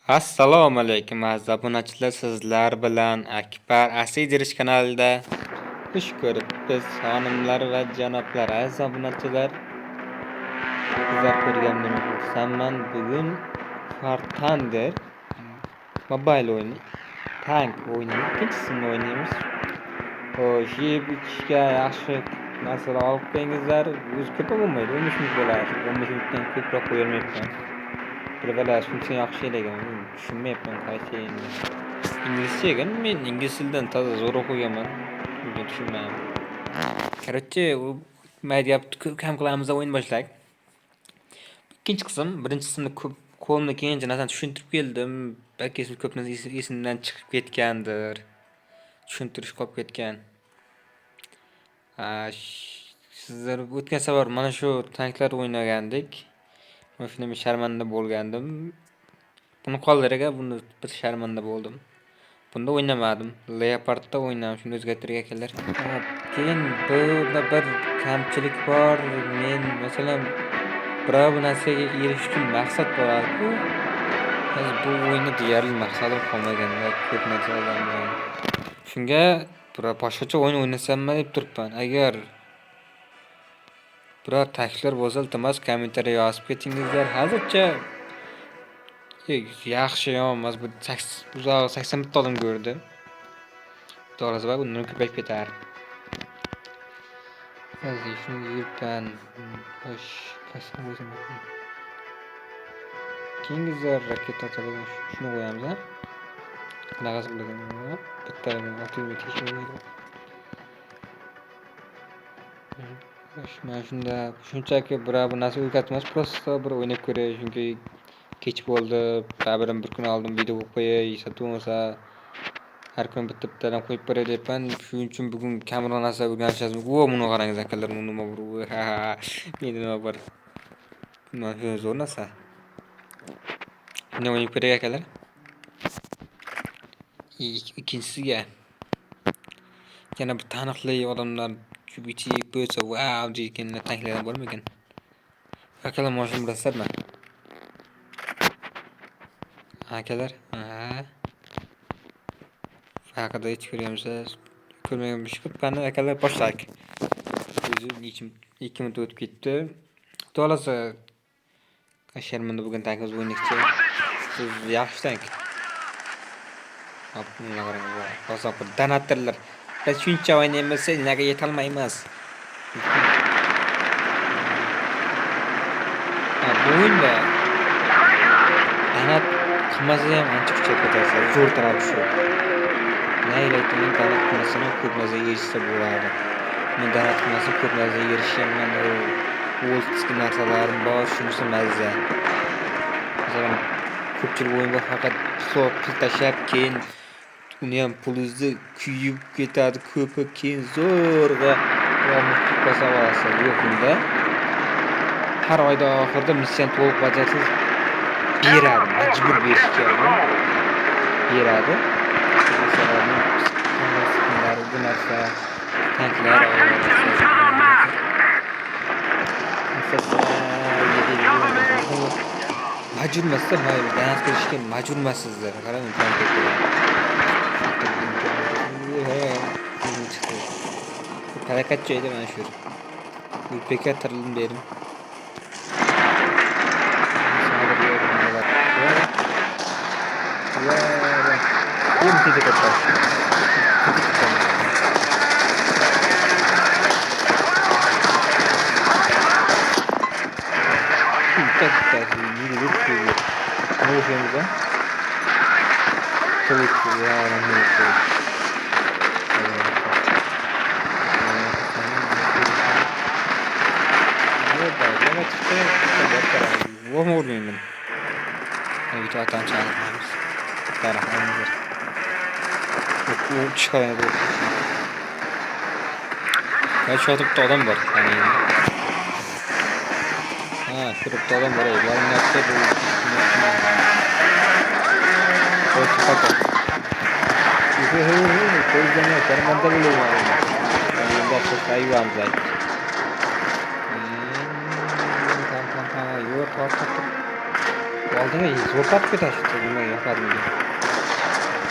Assalomu alaykum aziz obunachilar, sizlar bilan Akbar Asidirish kanalida xush ko'ribsiz xonimlar va janoblar. Aziz obunachilar, sizlar ko'rganimdan xursandman. Bugun War Thunder mobil o'yini, tank o'yinini ikkinchisini o'ynaymiz. Xo'sh, yeb-ichishga yaxshi narsalar olib qo'yingizlar. O'zi ko'p bo'lmaydi, 15 minut bo'ladi. 15 minutdan ko'proq qo'yolmayapman. Biravalar shuncha yaxshi ekan, tushunmayapman qaysi endi. İngilizce ekan, men ingliz tilidan toza zo'r o'qiganman. Bunga tushunmayman. Короче, u mayda-gapni kam qilamiz va o'yin boshladik. Ikkinchi qism, birinchi qismda ko'p qo'limda kelgancha narsani tushuntirib keldim. Balki ko'p narsa esimdan chiqib ketgandir. Tushuntirish qolib ketgan. Sizlar o'tgan safar mana shu tanklar o'ynagandik. Men shunda sharmanda bo'lgandim. Buni qoldiriga buni bir sharmanda bo'ldim. Bunda o'ynamadim. Leopardda o'ynam, shuni o'zgartirgan ekanlar. Keyin burada bir kamchilik bor. Men masalan biror narsaga erishish uchun maqsad bor-ku. Biz bu o'yinda deyarli maqsadim qolmaganda ko'p narsalardan. Shunga biror boshqacha o'yin o'ynasammi deb turibman. Agar biror takliflar bo'lsa, iltimos kommentariya yozib ketingizlar. Hozircha yaxshi emas, bu 80 bitta odam ko'rdi. To'g'risi va bundan ko'payib ketar. Hozir shuni yurtdan xo'sh, qasam o'zim. Kingizlar raketa atagan shuni qo'yamiz, ha? Qanaqasi bo'lgan? Bittadan otib tekshirmaydi. Mana shunda shunchaki bu narsa o'rgatmas, prosta bir o'ynab ko'ray, chunki kech bo'ldi. Ta'birim bir kun oldin video qo'yay, bo'lmasa har kun bittadan qo'yib beray deyapman. Shuning uchun bugun kamroq narsa o'rganishamiz. Buni qarangiz akalar, nima bor? Menda nima bor? Mana zo'r narsa. Nima o'ynab ko'ray akalar? Ikkinchisiga yana bir taniqli odamlar Jubichi bo'lsa, wow degan tanklar bormikan? Akalar mana shuni bilasizmi? Akalar, haqida hech ko'rganmisiz? Ko'rmagan bir şey qani akalar boshladik. O'zi 2 minut o'tib ketdi. To'g'risi sharmanda bo'lgan tankimiz o'ynaychi. Siz yaxshi tank. Bunga qarang, hozir donatorlar. Biz shuncha o'ynaymiz, nega yetolmaymiz? Bu o'yinda donat qilmasa ham ancha kuchayib ketadi. Zo'r taraf shu. Naylaytini donat qilmasini ko'p narsa yeyishsa bo'ladi. Men donat qilmasam ko'p narsa yerishimman. O'zga narsalarim bor, shunisi mazza. Masalan, ko'pchilik o'yin bor, faqat pul tashlab, keyin uni ham pulingizni kuyib ketadi, ko'pi keyin zo'rg'a mutlaq basa olasiz. Yo'q bunda. Har oyda oxirida missiyani to'liq bajarsangiz beradi, majbur berishga beradi. Masalan, bu narsa tanklar majburmasizlar, donat qilishga majburmasizlar. Qarang, harakat joyida mana shu. Ulpeka tirildim dedim. Kim tedik atlar? Kaç adam var? Şurada adam var. Varın yaptı bu. Koyacağım, karmanda bile var. Yanında sosayı var zaten. Tamam. Yok, Oldinga zo'r tortib ketashibdi, nima yoqadimi?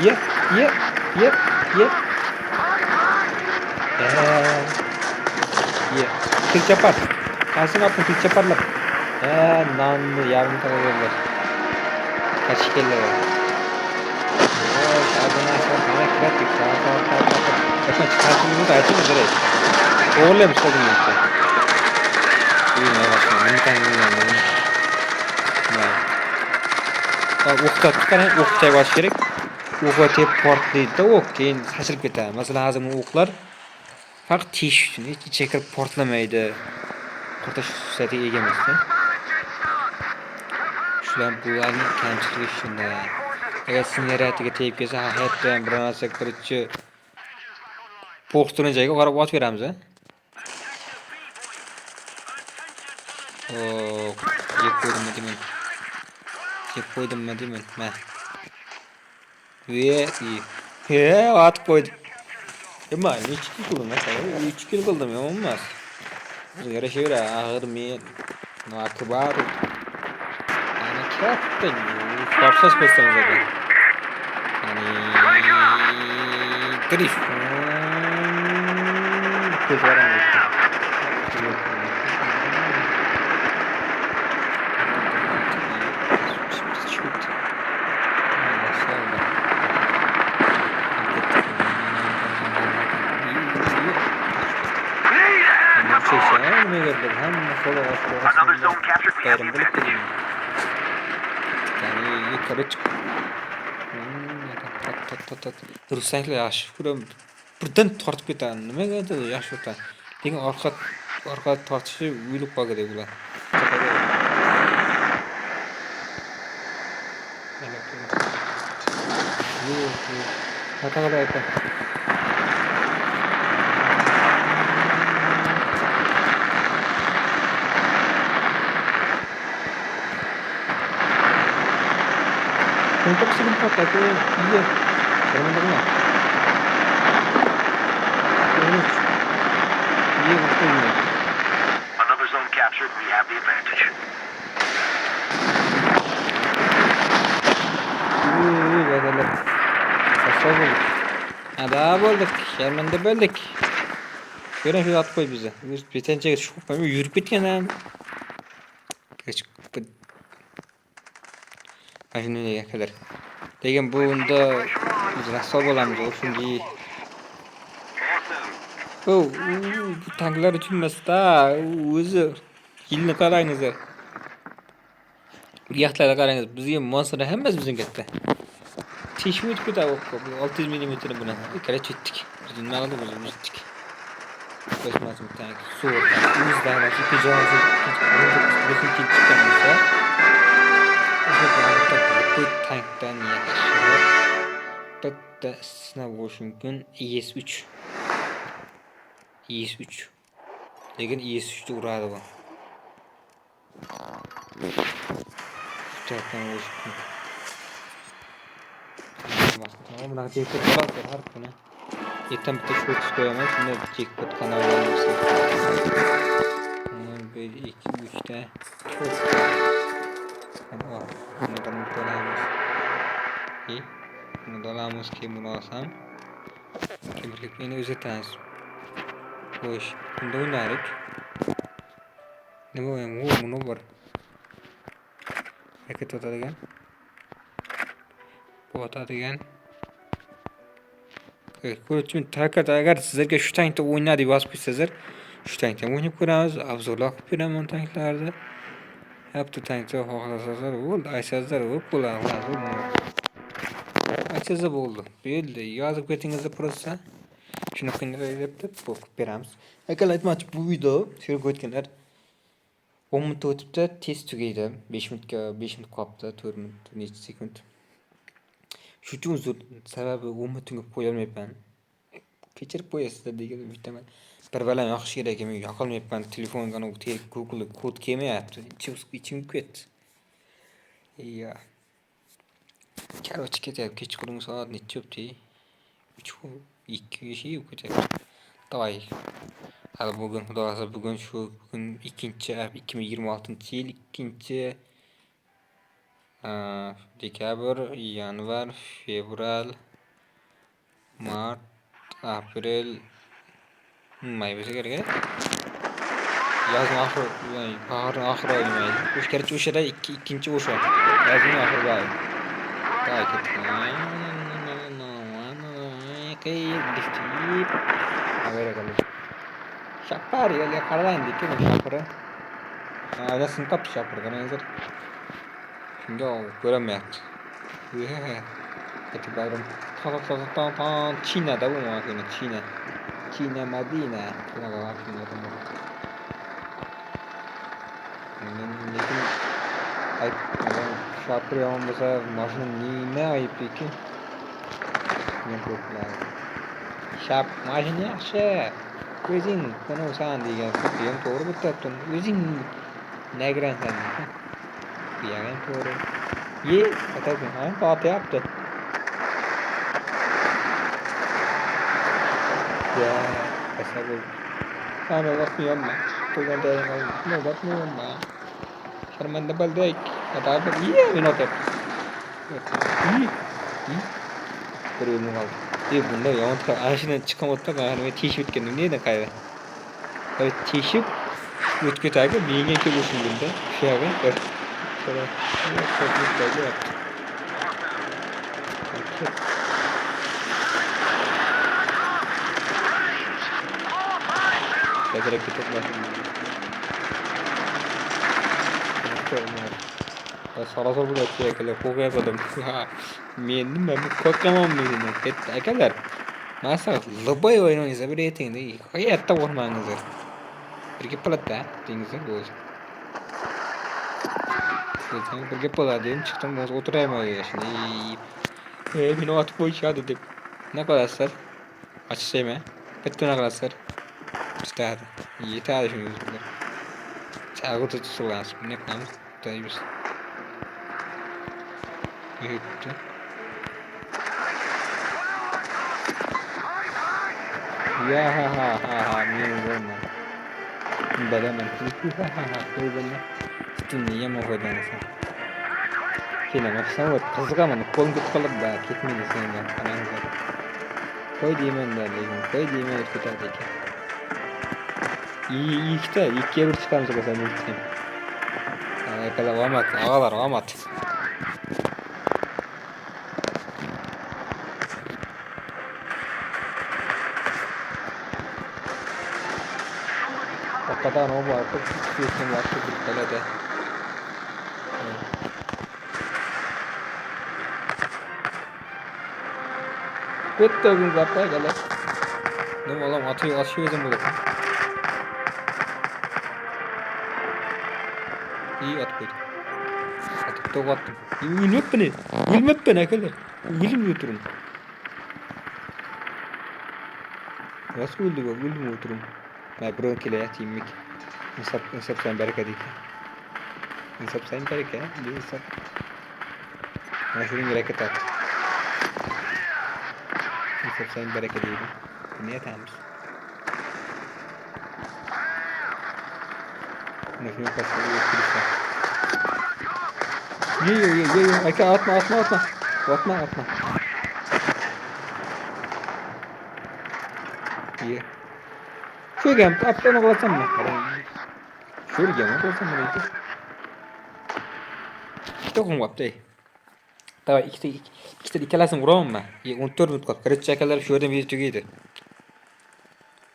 Ye, ye, ye, ye. Ye. Til chapar. Qaysi qapni til chaparlab? Nonni yarim tayyorlar. Qachib keladi. Sabun asar qana kiratik. Bakın çıkartımını da açın direkt. Oğlum sorun yok. İyi ne başına. Mintan mintan. O'qqa tutqan o'qday borish kerak. O'qqa tep portlaydi-da, o'q keyin sachilib ketadi. Masalan, hozir bu o'qlar faqat tish uchun, ichiga kirib portlamaydi. Portlash xususiyatiga ega emasda. Shular bularning kamchiligi shunda. Agar snaryadiga tegib kelsa, hayotdan bir narsa kiruvchi po'xtirgan joyga qarab ot beramiz, a? Yeb qo'ydimmi deyman. Yeb qo'ydimmi deyman. Mana. Atib qo'ydim. Nima, 3 kilo qildim, 3 kilo qildim, yomon emas. O'ziga yarashaveradi, axir men akbar. Ana katta, farsos qo'ysam edi. Grif. Ko'zlarim Another zone captured. We have the advantage. Yani yukarı çık. Ruhsanglar yaxshi ko'raman. Birdan tortib ketadi. Nimaga aytadi yaxshi o'ta. Lekin orqa tortishi o'ylab qolgandek ular. Qanaqa aytadi? Untuk sebentar tapi iya. Jangan dengar. Iya betul. Another zone captured. We have the advantage. Bakalım. Kasap olduk. Ada bulduk. Şermende böldük. Görün şu at koy bize. Bir tane şu kapımı yürüp gitken ha. Geç. Aynen öyle kadar. Lekin bu unda biz rassol bo'lamiz, shunga. Bu tanklar uchun emas-da, o'zi yilni qarangiz. Bu yaxtlarga qarangiz, bizga monster hammasi bizning katta. Tishmut ketadi, 600 mm bilan. Ikkala chetdik. Biz nima qildik, biz chetdik. Qo'shmasim tank, suv, o'zdan ikki jozi, ikki chiqqan bo'lsa, bu tankdan yaxshiroq bitta sinab bo'lish mumkin. ES3. Lekin ES3 da uradi bu. Tarafdan bo'lish mumkin. Mana jackpot bo'ladi har kuni. Ertan bitta short qo'yaman, shunda jackpot kanalga olsa. 1 2 3 ta. Bunu dolamiz ki bunu olsam. Kimlik beni uzatamiz. Xo'sh, bunda o'ynaylik. Nima o'yim? Buni bor. Hakat o'tadigan. Bu o'tadigan. Ko'rishim takat agar sizlarga shu tankda o'yna deb yozib qo'ysanglar, shu tankda o'ynab ko'ramiz, obzorlar qilib beraman tanklarni. Yaptı tankda xohlasanglar, bo'ldi, aytsanglar, bo'ladi. Aytsangiz bo'ldi. Bo'ldi, yozib ketingizda prosta. Shuni qilib o'qib beramiz. Agar aytmoqchi bu video shunga o'tganlar 10 minut o'tibdi, tez tugaydi. 5 minut qolibdi, 4 minut, necha sekund. Shu uchun uzr, sababi 10 minutga qo'ya olmayapman. Kechirib qo'yasizlar degan umiddaman. Bir balam yoqish kerak, men yoqolmayapman. Telefonga Google kod kelmayapti. Ichim ketdi. Ya. Короче, ketyapti. Kechqurun soat necha o'tdi? 2:00 ketyapti. Davay. Hali bugun xudo xohlasa bugun 2026-yil 2 Dekabr, yanvar, fevral, mart, aprel, may bo'lsa kerak. Yozning oxiri, bahorning oxiri oyi mayli. O'shgarchi o'shada ikkinchi o'sha. Yozning oxiri oyi. Tak etdik. Avera qilib. Shapar yo'lga qaralandik, shapari. Adasini topdi shapirga hozir. Shunga ko'ramayapti. Ketib bayram. Chinada bu makina, China. China Madina. Shunaqa makina. Lekin ayb shapir yomon bo'lsa, mashina nima ayb ekan? Men ko'plar. Shap mashina yaxshi. O'zing qo'nosan degan so'z ham to'g'ri bitabdi. O'zing nagransan. Bu ham to'g'ri. Ye, atagan ham to'tyapti. Ya, kasabul. Ana vaqtiyamma. To'g'anda ham navbatmi? Sharmanda bo'ldik. Atabi, ye, men otyapti. Ko'rdim qoldi. Bunda yomon ashini chiqamoqda men teshib o'tgandim neda qayda. Qo'y teshib o'tketagi menga kelib o'shingda. Shu yerga bir. Direkt ketib sarasor bo'lyapti akalar, qo'rqyaptim. Men nima bu qo'rqamanmi dedim. Ketdi akalar. Masalan, loboy o'ynaysiz, bir aytingda, hayotda qo'rqmangiz. Birga platda, dengizda bo'lsa. Sen birga bo'ladi, chiqdim, o'tirayman shuni. Meni otib qo'yishadi deb. Nima qilasizlar? Ochsaymi? Bitta nima qilasizlar? Stadi. Yetadi shunga. Chaqirib tutib ne qilamiz? Tayyiz. Yetti. Ya ha men bo'lmayman. Bilaman. Qo'ydim. Tunni ham o'qidasan. Keyin maqsad qiziqaman, qo'limga qilib da ketmaydi senga. Qaranglar. Qo'y deyman-da, lekin qo'y deyman ketadi ekan. Ikkiga bir chiqamiz ekan sen. Akalar omat, og'alar omat. Hakikaten o var. Çok istiyorsun vakti bir kalede. Bitti gün zaten gele. Ne oğlum atıyor bizim burada. İyi at koydum. Atıp da attım. Gülmep beni. Gülmep beni akalar. Gülüm oturun. Nasıl güldü bu? Gülüm oturun. मैं प्रो के लिए टीम में इन सब सैंबर का दिखा इन सब सैंबर क्या ये सब मशरूम रखे था इन सब सैंबर का दिखा नहीं था हमसे मशरूम का सब ये किस्सा ये ऐसा आत्मा ये Şuraya atlarına koysam mı? Şuraya mı koysam mı? Çok yaptı. Tabii iki tanesini vuramam mı? 14 minut kalk. Kırık çakalar şurada bir tüküydü.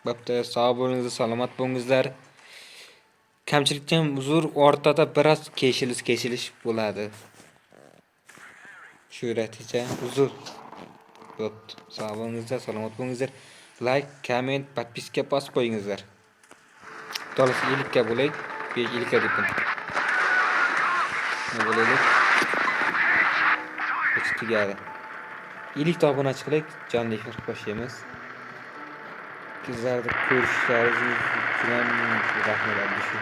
Yaptı. Sağ bolunuzda salamat bolunuzlar. Kamchilikdan uzur ortada biraz kesilish bo'ladi. Şuraticha uzur. Bo'pti. Sağ bolunuzda salamat bolunuzlar. Like, comment, подписка bosib qo'yingizlar. To'liq ilikka bo'laylik, ilikka debdim. Nima bo'laylik? Hech tugadi. Ilik topini chiqlik, jonli efir qo'shamiz. Sizlarni ko'rishlaringiz uchun rahmat.